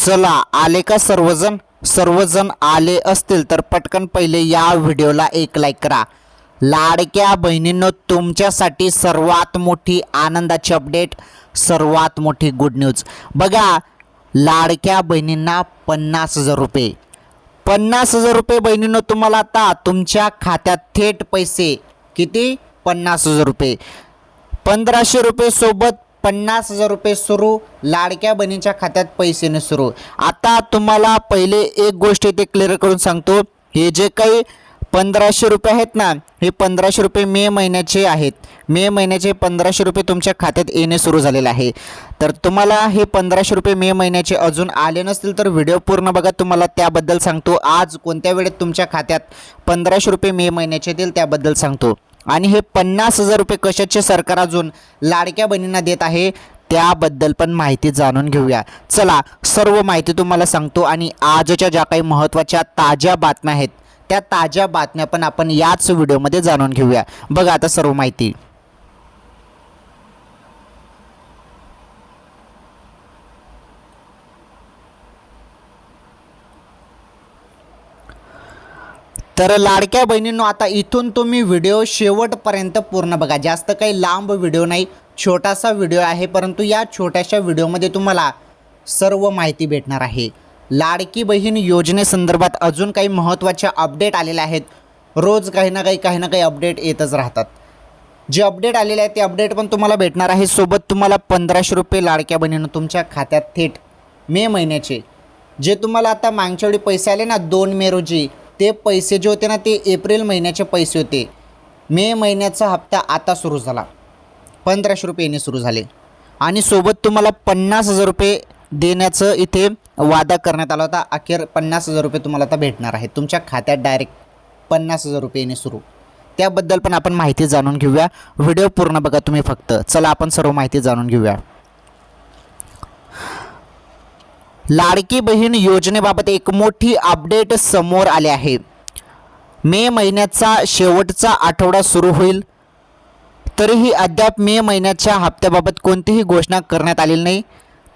चला आले का सर्वजण सर्वजण आले असतील तर पटकन पहिले या व्हिडिओला एक लाईक करा। लाडक्या बहिणींनो, तुमच्यासाठी सर्वात मोठी आनंदाची अपडेट, सर्वात मोठी गुड न्यूज। बघा, लाडक्या बहिणींना 50,000 रुपये, 50,000 रुपये बहिणींनो तुम्हाला आता तुमच्या खात्यात थेट पैसे। किती? 50,000 रुपये। 1,500 रुपये सोबत 50,000 रुपये सुरू, लाडक्या बहिणींच्या खात्यात पैसे न सुरू। आता तुम्हाला पहिले एक गोष्ट इथे क्लिअर करून सांगतो, हे जे काही 1,500 रुपये आहेत ना, हे 1,500 रुपये मे महिन्याचे आहेत। मे महिन्याचे 1,500 रुपये तुमच्या खात्यात येणे सुरू झालेले आहे। तर तुम्हाला हे 1,500 रुपये मे महिन्याचे अजून आले नसतील तर व्हिडिओ पूर्ण बघा, तुम्हाला त्याबद्दल सांगतो। आज कोणत्या वेळेत तुमच्या खात्यात 1,500 रुपये मे महिन्याचे येतील त्याबद्दल सांगतो। आणि हे 50,000 रुपये कशाचे सरकार अजून लाडक्या बहिणींना देत आहे त्याबद्दल पण माहिती जाणून घेऊया। चला, सर्व माहिती तुम्हाला सांगतो आणि आजच्या ज्या काही महत्त्वाच्या ताज्या बातम्या आहेत त्या ताज्या बातम्या पण आपण याच व्हिडिओमध्ये जाणून घेऊया। बघा आता सर्व माहिती। तर लाडक्या बहिणींनो, आता इथून तुम्ही व्हिडिओ शेवटपर्यंत पूर्ण बघा। जास्त काही लांब व्हिडिओ नाही, छोटासा व्हिडिओ आहे, परंतु या छोट्याशा व्हिडिओमध्ये तुम्हाला सर्व माहिती भेटणार आहे। लाडकी बहीण योजनेसंदर्भात अजून काही महत्त्वाच्या अपडेट आलेल्या आहेत। रोज काही ना काही अपडेट येतच राहतात। जे अपडेट आलेले आहेत ते अपडेट पण तुम्हाला भेटणार आहे। सोबत तुम्हाला 1,500 रुपये लाडक्या बहिणींनो तुमच्या खात्यात थेट मे महिन्याचे, जे तुम्हाला आता मागच्या वेळी पैसे आले ना 2 मे रोजी, ते पैसे जे होते ना ते एप्रिल महिन्याचे पैसे होते। मे महिन्याचा हप्ता आता सुरू झाला, 1,500 रुपये येणे सुरू झाले आणि सोबत तुम्हाला 50,000 रुपये देण्याचं इथे वादा करण्यात आला होता। अखेर 50,000 रुपये तुम्हाला आता भेटणार आहेत तुमच्या खात्यात डायरेक्ट 50,000 रुपये येणे सुरू। त्याबद्दल पण आपण माहिती जाणून घेऊया। व्हिडिओ पूर्ण बघा तुम्ही फक्त। चला आपण सर्व माहिती जाणून घेऊया। लाडकी बहीण योजनेबाबत एक मोठी अपडेट समोर आले आहे। मे महिन्याचा शेवटचा आठवडा सुरू होईल, तरीही अद्याप मे महिन्याच्या हप्त्याबाबत कोणतीही घोषणा करण्यात आलेली नाही।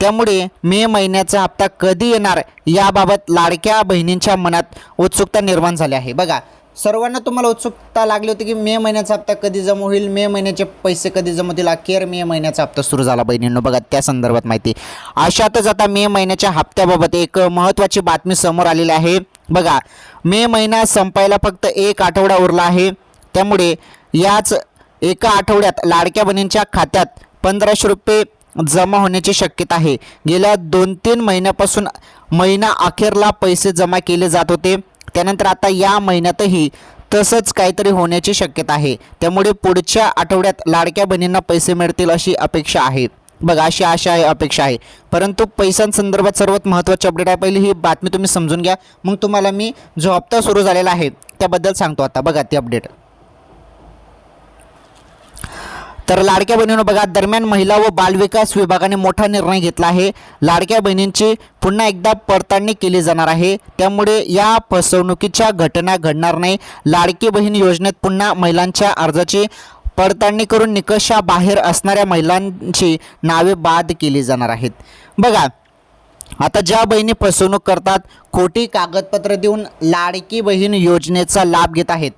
त्यामुळे मे महिन्याचा हप्ता कधी येणार याबाबत लाडक्या बहिणींच्या मनात उत्सुकता निर्माण झाली आहे। बघा, सर्वांना तुम्हाला उत्सुकता लागली होती की मे महिन्याचा हप्ता कधी जमा होईल, मे महिन्याचे पैसे कधी जमा होतील। अखेर मे महिन्याचा हप्ता सुरू झाला बहिणींनो। बघा, त्या संदर्भात माहिती। अशातच आता मे महिन्याच्या हप्त्याबाबत एक महत्त्वाची बातमी समोर आलेली आहे। बघा, मे महिना संपायला फक्त 1 आठवडा उरला आहे। त्यामुळे याच एका आठवड्यात लाडक्या बहिणींच्या खात्यात 1,500 रुपये जमा होण्याची शक्यता आहे। गेल्या 2-3 महिन्यापासून महिना अखेरला पैसे जमा केले जात होते, त्यानंतर आता या महिन्यातही तसंच काहीतरी होण्याची शक्यता आहे। त्यामुळे पुढच्या आठवड्यात लाडक्या बहिणींना पैसे मिळतील अशी अपेक्षा आहे। बघा, अशी आशा आहे, अपेक्षा आहे। परंतु पैशांसंदर्भात सर्वात महत्त्वाची अपडेट आहे। पहिली ही बातमी तुम्ही समजून घ्या, मग तुम्हाला मी जो हप्ता सुरू झालेला आहे त्याबद्दल सांगतो। आता बघा ती अपडेट। तर लाडक्या बहिणींनो बघा, दरम्यान महिला व बालविकास विभागाने मोठा निर्णय घेतला आहे। लाडक्या बहिणींची पुन्हा एकदा पडताळणी केली जाणार आहे। त्यामुळे या फसवणुकीच्या घटना घडणार नाही। लाडकी बहीण योजनेत पुन्हा महिलांच्या अर्जाची पडताळणी करून निकषाबाहेर असणाऱ्या महिलांची नावे बाद केली जाणार आहेत। बघा, आता ज्या बहिणी फसवणूक करतात, खोटी कागदपत्रे देऊन लाडकी बहीण योजनेचा लाभ घेत आहेत,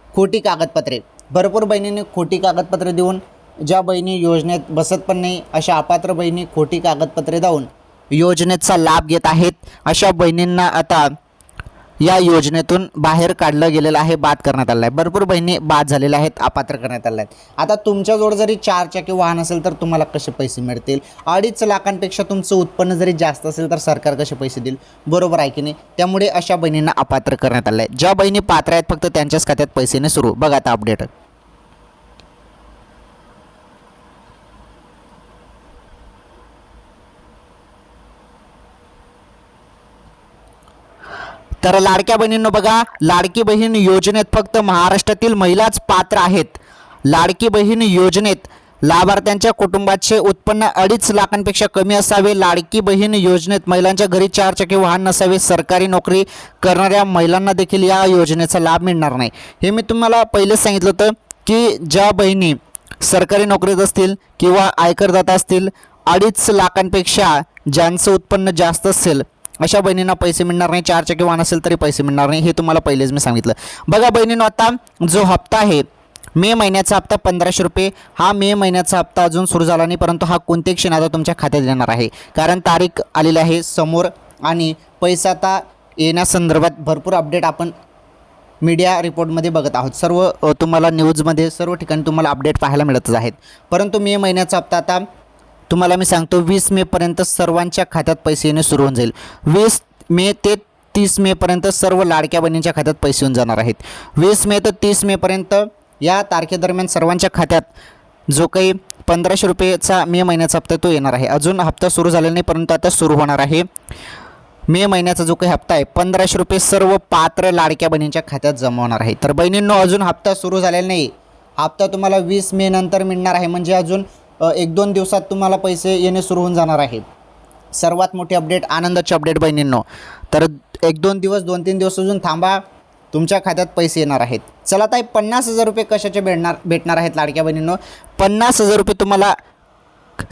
खोटी कागदपत्रे, भरपूर बहिणींनी खोटी कागदपत्रे देऊन, ज्या बहिणी योजनेत बसत पण नाही अशा अपात्र बहिणी खोटी कागदपत्रे देऊन योजनेचा लाभ घेत आहेत। अशा बहिणींना आता या योजनेतून बाहेर काढलं गेलेलं आहे, बाद करण्यात आलं आहे। भरपूर बहिणी बाद झालेल्या आहेत, अपात्र करण्यात आल्या आहेत। आता तुमच्याजवळ जरी 4 चाकी वाहन असेल तर तुम्हाला कसे पैसे मिळतील? 2.5 लाखांपेक्षा तुमचं उत्पन्न जरी जास्त असेल तर सरकार कसे पैसे देईल? बरोबर आहे की नाही? त्यामुळे अशा बहिणींना अपात्र करण्यात आलं आहे। ज्या बहिणी पात्र आहेत फक्त त्यांच्याच खात्यात पैसे नाही सुरू। बघा आता अपडेट। तर लाडक्या बहिणींनो बघा, लाडकी बहीण योजनेत फक्त महाराष्ट्रातील महिलाच पात्र आहेत। लाडकी बहीण योजनेत लाभार्थ्यांच्या कुटुंबाचे उत्पन्न 2.5 लाखांपेक्षा कमी असावे। लाडकी बहीण योजनेत महिलांच्या घरी 4 चाकी वाहन नसावे। सरकारी नोकरी करणाऱ्या महिलांना देखील या योजनेचा लाभ मिळणार नाही। हे मी तुम्हाला पहिलेच सांगितलं होतं की ज्या बहिणी सरकारी नोकरीत असतील किंवा आयकरदाता असतील, 2.5 लाखांपेक्षा ज्यांचं उत्पन्न जास्त असेल अशा बहिणींना पैसे मिळणार नाही. 4 चाकी वाहन असेल तरी पैसे मिळणार नाही, हे तुम्हाला पहिलेच मी सांगितलं. बघा बहिणींनो, आता जो हप्ता आहे मे महिन्याचा हप्ता 1500 रुपये, हा मे महिन्याचा हप्ता अजून सुरू झाला नाही, परंतु हा कोणत्याही क्षणात तुमच्या खात्यात येणार आहे. कारण तारीख आलेली आहे समोर आणि पैसा आता येण्यासंदर्भात भरपूर अपडेट आपण मीडिया रिपोर्टमध्ये बघत आहोत. सर्व तुम्हाला न्यूजमध्ये सर्व ठिकाणी तुम्हाला अपडेट पाहायला मिळतच आहेत. परंतु मे महिन्याचा हप्ता आता तुम्हाला मी सांगतो 20 मेपर्यंत सर्वांच्या खात्यात पैसे येणे सुरू होऊन जाईल. 20 मे ते 30 मेपर्यंत सर्व लाडक्या बहिणींच्या खात्यात पैसे येऊन जाणार आहेत. 20 मे ते 30 मेपर्यंत या तारखेदरम्यान सर्वांच्या खात्यात जो काही 1500 रुपयेचा मे महिन्याचा हप्ता तो येणार आहे. अजून हप्ता सुरू झालेला नाही, परंतु आता सुरू होणार आहे. मे महिन्याचा जो काही हप्ता आहे 1500 रुपये सर्व पात्र लाडक्या बहिणींच्या खात्यात जमा होणार आहे. तर बहिणींनो, अजून हप्ता सुरू झालेला नाही. हप्ता तुम्हाला 20 मे नंतर मिळणार आहे, म्हणजे अजून 1-2 दिवसात तुम्हाला पैसे येणे सुरू होऊन जाणार आहे. सर्वात मोठी अपडेट, आनंदाची अपडेट बहिणींनो. तर 1-2 दिवस 2-3 दिवस अजून थांबा, तुमच्या खात्यात पैसे येणार आहेत. चला ताई, 50,000 रुपये कशाचे भेटणार आहेत लाडक्या बहिणींनो? 50,000 रुपये तुम्हाला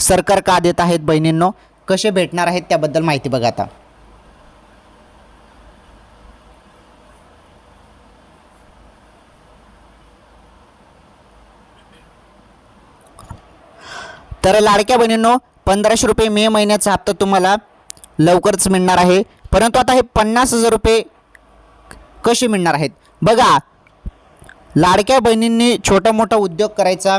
सरकार का देत आहेत बहिणींनो? कसे भेटणार आहेत त्याबद्दल माहिती बघा आता. तर लाडक्या बहिणींनो, 1500 रुपये मे महिन्याचा हप्ता तुम्हाला लवकरच मिळणार आहे. परंतु आता हे 50,000 रुपये कसे मिळणार आहेत? बघा, लाडक्या बहिणींनी छोटा मोठा उद्योग करायचा,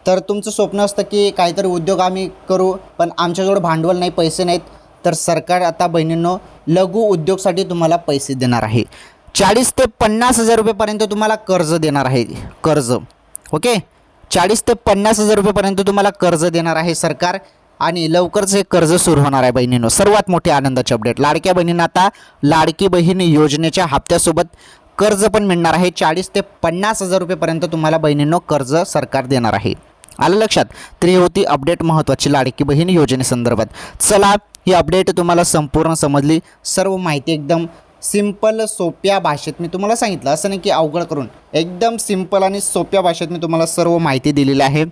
तर तुमचं स्वप्न असतं की काहीतरी उद्योग आम्ही करू, पण आमच्याजवळ भांडवल नाही, पैसे नाहीत. तर सरकार आता बहिणींनो लघु उद्योगसाठी तुम्हाला पैसे देणार आहे. 40 ते 50,000 रुपयेपर्यंत तुम्हाला कर्ज देणार आहे. कर्ज, ओके, 40 ते 50,000 रुपयेपर्यंत तुम्हाला कर्ज देणार आहे सरकार, आणि लवकरच हे कर्ज सुरू होणार आहे बहिणींनो. सर्वात मोठी आनंदाची अपडेट, लाडक्या बहिणींना आता लाडकी बहीण योजनेच्या हप्त्यासोबत कर्ज पण मिळणार आहे. 40 ते 50,000 रुपयेपर्यंत तुम्हाला बहिणींनो कर्ज सरकार देणार आहे. आलं लक्षात? तर ही होती अपडेट महत्त्वाची लाडकी बहीण योजनेसंदर्भात. चला, ही अपडेट तुम्हाला संपूर्ण समजली. सर्व माहिती एकदम सिंपल सोप्या भाषेत मी तुम्हाला सांगितलं, असं नाही की अवघड करून, एकदम सिंपल आणि सोप्या भाषेत मी तुम्हाला सर्व माहिती दिलेली आहे.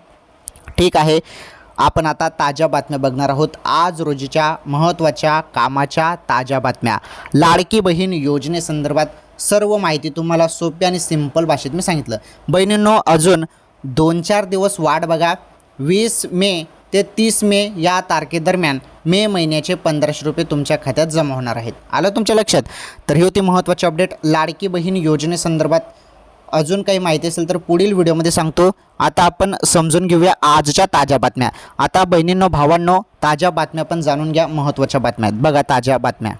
ठीक आहे, आपण आता ताज्या बातम्या बघणार आहोत. आज रोजीच्या महत्त्वाच्या कामाच्या ताज्या बातम्या, लाडकी बहीण योजनेसंदर्भात सर्व माहिती तुम्हाला सोप्या आणि सिंपल भाषेत मी सांगितलं. बहिणींनो, अजून 2-4 दिवस वाट बघा. 20 मे ते 30 मे या तारखेदरम्यान मे महिन्याचे 1500 रुपये तुमच्या खात्यात जमा होणार आहेत. आलं तुमच्या लक्षात? तर ही होती महत्त्वाची अपडेट लाडकी बहीण योजनेसंदर्भात. अजून काही माहिती असेल तर पुढील व्हिडिओमध्ये सांगतो. आता आपण समजून घेऊया आजच्या ताज्या बातम्या. आता बहिणींनो, भावांनो, ताज्या बातम्या पण जाणून घ्या. महत्त्वाच्या बातम्या आहेत बघा. ताज्या बातम्या,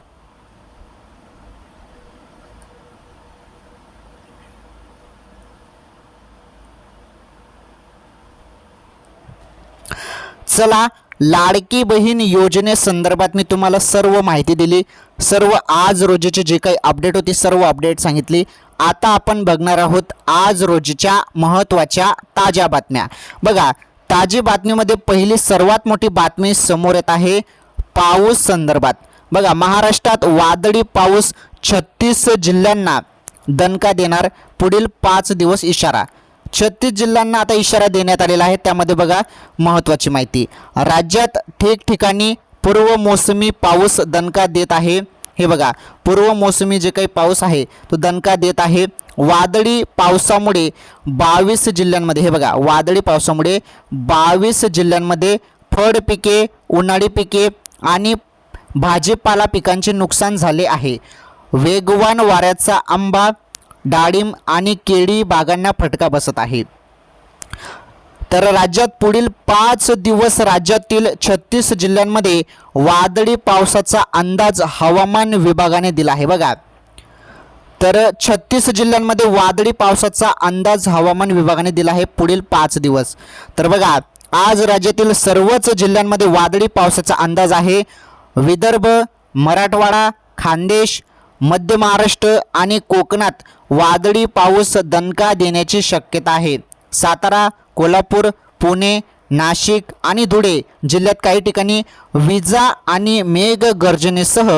चला, लाडकी बहीण योजनेसंदर्भात मी तुम्हाला सर्व माहिती दिली. सर्व आज रोजीचे जे काही अपडेट होती सर्व अपडेट सांगितली. आता आपण बघणार आहोत आज रोजीच्या महत्त्वाच्या ताज्या बातम्या. बघा, ताजी बातमीमध्ये पहिली सर्वात मोठी बातमी समोर येत आहे पाऊस संदर्भात. बघा, महाराष्ट्रात वादळी पाऊस, 36 जिल्ह्यांना दणका देणार, पुढील 5 दिवस इशारा. 36 जिल्ह्यांना आता इशारा देण्यात आलेला आहे. त्यामध्ये बघा महत्त्वाची माहिती, राज्यात ठिकठिकाणी पूर्व मोसमी पाऊस दणका देत आहे. हे बघा, पूर्व मोसमी जे काही पाऊस आहे तो दणका देत आहे. वादळी पावसामुळे 22 जिल्ह्यांमध्ये, हे बघा, वादळी पावसामुळे 22 जिल्ह्यांमध्ये फळ पिके, उन्हाळी पिके आणि भाजीपाला पिकांचे नुकसान झाले आहे. वेगवान वाऱ्याचा आंबा, डाळिंब आणि केळी बागांना फटका बसत आहे. तर राज्यात पुढील 5 दिवस राज्यातील 36 जिल्ह्यांमध्ये वादळी पावसाचा अंदाज हवामान विभागाने दिला आहे. बघा, तर 36 जिल्ह्यांमध्ये वादळी पावसाचा अंदाज हवामान विभागाने दिला आहे पुढील 5 दिवस. तर बघा, आज राज्यातील सर्वच जिल्ह्यांमध्ये वादळी पावसाचा अंदाज आहे. विदर्भ, मराठवाडा, खानदेश, मध्य महाराष्ट्र आणि कोकणात वादळी पाऊस दणका देण्याची शक्यता आहे. सातारा, कोल्हापूर, पुणे, नाशिक आणि धुळे जिल्ह्यात काही ठिकाणी विजा आणि मेघगर्जनेसह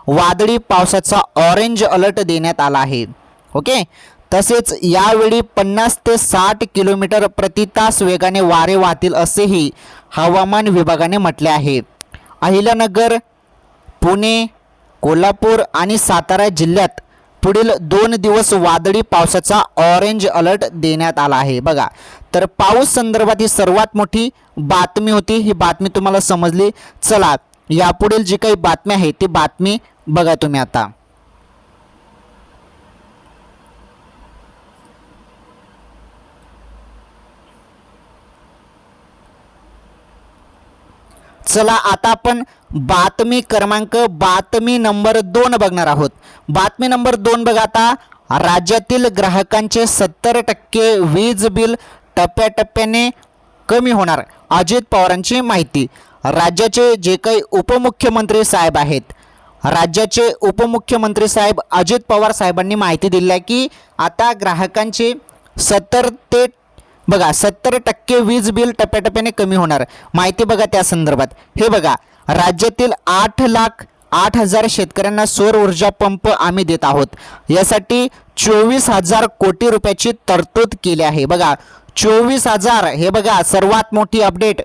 वादळी पावसाचा ऑरेंज अलर्ट देण्यात आला आहे. ओके, तसेच यावेळी 50 ते 60 किलोमीटर प्रति तास वेगाने वारे वाहतील असेही हवामान विभागाने म्हटले आहे. अहिल्यानगर, पुणे, कोल्हापूर आणि सातारा जिल्ह्यात पुढील 2 दिवस वादळी पावसाचा ऑरेंज अलर्ट देण्यात आला आहे. बघा, तर पाऊस संदर्भात ही सर्वात मोठी बातमी होती. ही बातमी तुम्हाला समजली. चला, यापुढील जी काही बातमी आहे ती बातमी बघा तुम्ही आता. चला, आता आपण बातमी नंबर 2 बघणार आहोत. बातमी नंबर 2 बघा आता. राज्यातील ग्राहकांचे 70% वीज बिल टप्प्याटप्प्याने कमी होणार, अजित पवारांची माहिती. राज्याचे जे काही उपमुख्यमंत्री साहेब आहेत, राज्याचे उपमुख्यमंत्री साहेब अजित पवार साहेबांनी माहिती दिली आहे की आता ग्राहकांचे 70% वीज बिल टप्प्याटप्प्याने कमी होणार. माहिती बघा त्या संदर्भात. हे बघा, राज्यातील 8,08,000 शेतकऱ्यांना सौर ऊर्जा पंप आम्ही देत आहोत. यासाठी 24,000 कोटी रुपयाची तरतूद केली आहे. बघा, 24,000, हे बघा सर्वात मोठी अपडेट.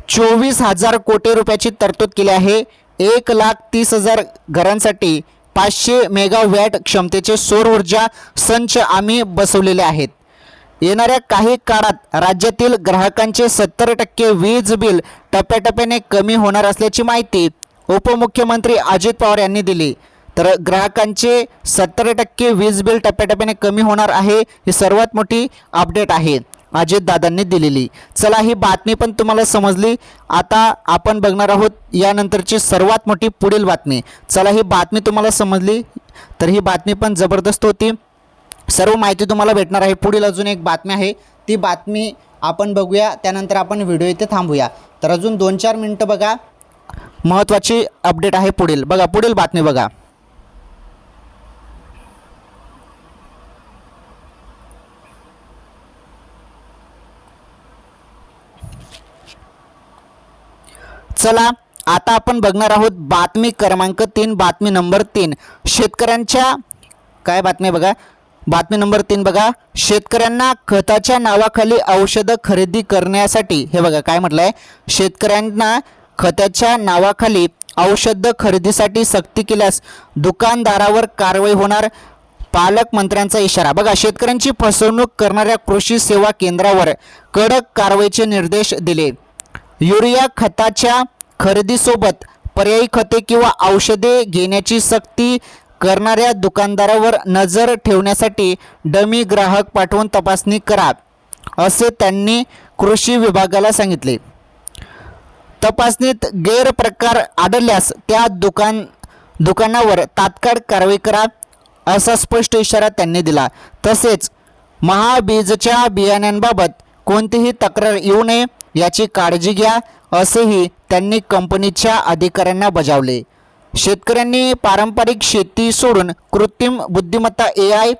24,000 कोटी रुपयाची तरतूद केली आहे. 1,30,000 घरांसाठी 500 मेगावॅट क्षमतेचे सौर ऊर्जा संच आम्ही बसवलेले आहेत. येणाऱ्या काही काळात राज्यातील ग्राहकांचे 70% वीज बिल टप्प्याटप्प्याने कमी होणार असल्याची माहिती उपमुख्यमंत्री अजित पवार यांनी दिली. तर ग्राहकांचे 70% वीज बिल टप्प्याटप्प्याने कमी होणार आहे, ही सर्वात मोठी अपडेट आहे अजितदादांनी दिलेली. चला, ही बातमी पण तुम्हाला समजली. आता आपण बघणार आहोत यानंतरची सर्वात मोठी पुढील बातमी. चला, ही बातमी तुम्हाला समजली, तर ही बातमी पण जबरदस्त होती. सर्व माहिती तुम्हाला भेटणार आहे. पुढील अजून एक बातमी आहे, ती बातमी आपण बघूया, त्यानंतर आपण व्हिडिओ इथे थांबूया. तर अजून 2-4 मिनटं बघा, महत्त्वाची अपडेट आहे पुढील. बघा, पुढील बातमी बघा. चला, आता आपण बघणार आहोत बातमी क्रमांक 3, बातमी नंबर 3. शेतकऱ्यांच्या काय बातमी बघा. बातमी नंबर 3 बघा. शेतकऱ्यांना खताच्या नावाखाली औषधं खरेदी करण्यासाठी, हे बघा काय म्हटलं आहे, शेतकऱ्यांना खताच्या नावाखाली औषधं खरेदीसाठी सक्ती केल्यास दुकानदारावर कारवाई होणार, पालकमंत्र्यांचा इशारा. बघा, शेतकऱ्यांची फसवणूक करणाऱ्या कृषी सेवा केंद्रावर कडक कारवाईचे निर्देश दिले. युरिया खताच्या खरेदीसोबत पर्यायी खते किंवा औषधे घेण्याची सक्ती करणाऱ्या दुकानदारावर नजर ठेवण्यासाठी डमी ग्राहक पाठवून तपासणी करा, असे त्यांनी कृषी विभागाला सांगितले. तपासणीत गैरप्रकार आढळल्यास त्या दुकानावर तात्काळ कारवाई करा, असा स्पष्ट इशारा त्यांनी दिला. तसेच महाबीजच्या बियाण्यांबाबत कोणतीही तक्रार येऊ नये याची काळजी घ्या, असेही त्यांनी कंपनीच्या अधिकाऱ्यांना बजावले. शेतकऱ्यांनी पारंपरिक शेती सोडून कृत्रिम बुद्धिमत्ता AI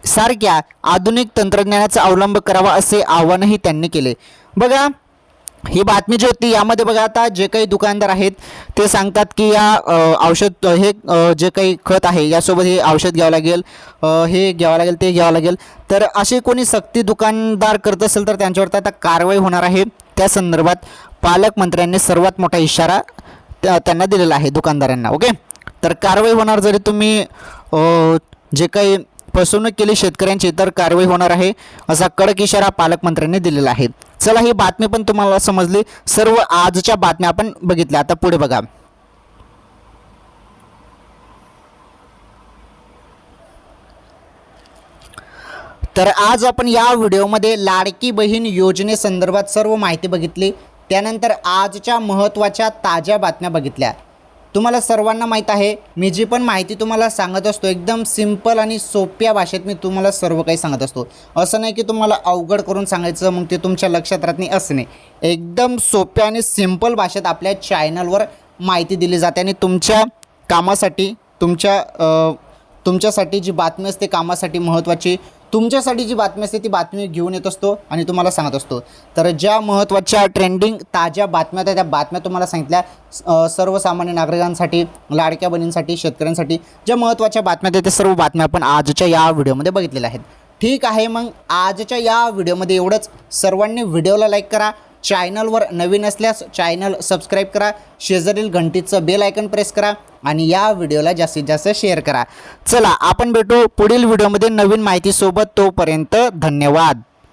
सारख्या आधुनिक तंत्रज्ञानाचा अवलंब करावा, असे आवाहनही त्यांनी केले. बघा, ही बातमी जी होती यामध्ये बघा, आता जे काही दुकानदार आहेत ते सांगतात की या औषध हे जे काही खत आहे यासोबत हे औषध घ्यावं लागेल, हे घ्यावं लागेल, ते घ्यावं लागेल. तर असे कोणी सक्ती दुकानदार करत असेल तर त्यांच्यावर आता कारवाई होणार आहे. त्या संदर्भात पालकमंत्र्यांनी सर्वात मोठा इशारा त्यांना दिलेला आहे दुकानदारांना. ओके, तर कारवाई होणार. जरी तुम्ही जे काही फसवणूक केली शेतकऱ्यांची तर कारवाई होणार आहे, असा कडक इशारा पालकमंत्र्यांनी दिलेला आहे. चला, ही बातमी पण तुम्हाला समजली. सर्व आजच्या बातम्या आपण बघितल्या. आता पुढे बघा. तर आज आपण या व्हिडिओमध्ये लाडकी बहीण योजनेसंदर्भात सर्व माहिती बघितली. त्यानंतर आजच्या महत्त्वाच्या ताज्या बातम्या बघितल्या. तुम्हाला सर्वांना माहीत आहे, मी जी पण माहिती तुम्हाला सांगत असतो एकदम सिंपल आणि सोप्या भाषेत मी तुम्हाला सर्व काही सांगत असतो. असं नाही की तुम्हाला अवघड करून सांगायचं मग ते तुमच्या लक्षात राहत नाही, असं नाही. एकदम सोप्या आणि सिंपल भाषेत आपल्या चॅनलवर माहिती दिली जाते आणि तुमच्या कामासाठी, तुमच्यासाठी जी बातमी असते कामासाठी महत्त्वाची, तुमच्यासाठी जी बातमी असते ती बातमी घेऊन येत असतो आणि तुम्हाला सांगत असतो. तर ज्या महत्त्वाच्या ट्रेंडिंग ताज्या बातम्या त्या बातम्या तुम्हाला सांगितल्या. सर्वसामान्य नागरिकांसाठी, लाडक्या बहिणींसाठी, शेतकऱ्यांसाठी ज्या महत्त्वाच्या बातम्या आहेत त्या सर्व बातम्या आपण आजच्या या व्हिडिओमध्ये बघितलेल्या आहेत. ठीक आहे, मग आजच्या या व्हिडिओमध्ये एवढंच. सर्वांनी व्हिडिओला लाईक करा, चॅनलवर नवीन असल्यास चॅनल सबस्क्राईब करा, शेजारील घंटीचं बेल आयकन प्रेस करा आणि या व्हिडिओला जास्तीत जास्त शेअर करा. चला आपण भेटू पुढील व्हिडिओमध्ये नवीन माहितीसोबत. तोपर्यंत धन्यवाद.